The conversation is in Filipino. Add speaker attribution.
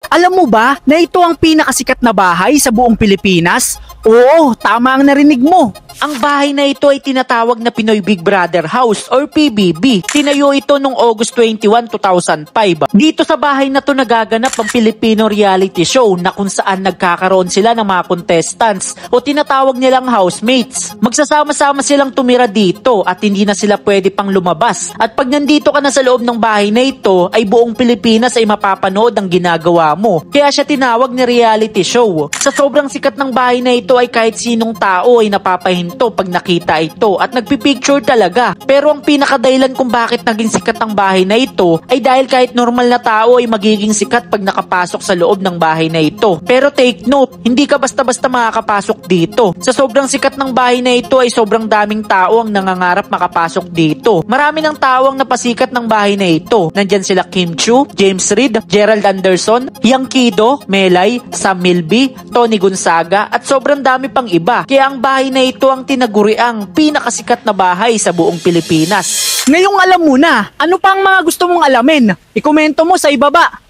Speaker 1: Alam mo ba na ito ang pinakasikat na bahay sa buong Pilipinas? Oo, tama ang narinig mo. Ang bahay na ito ay tinatawag na Pinoy Big Brother House or PBB. Tinayo ito noong August 21, 2005. Dito sa bahay na to nagaganap ang Filipino reality show na kung saan nagkakaroon sila ng mga contestants o tinatawag nilang housemates. Magsasama-sama silang tumira dito at hindi na sila pwede pang lumabas. At pag nandito ka na sa loob ng bahay na ito ay buong Pilipinas ay mapapanood ang ginagawa mo. Kaya siya tinawag na reality show. Sa sobrang sikat ng bahay na ito ay kahit sinong tao ay napapahinto pag nakita ito at nagpipicture talaga. Pero ang pinakadahilan kung bakit naging sikat ang bahay na ito ay dahil kahit normal na tao ay magiging sikat pag nakapasok sa loob ng bahay na ito. Pero take note, hindi ka basta-basta makakapasok dito. Sa sobrang sikat ng bahay na ito ay sobrang daming tao ang nangangarap makapasok dito. Marami ng tao ang napasikat ng bahay na ito. Nandyan sila Kim Chiu, James Reid, Gerald Anderson, Yang Kido, Melay, Sam Milby, Tony Gonzaga at sobrang dami pang iba. Kaya ang bahay na ito ang tinaguriang pinakasikat na bahay sa buong Pilipinas. Ngayong alam mo na, ano pa ang mga gusto mong alamin? Ikomento mo sa ibaba.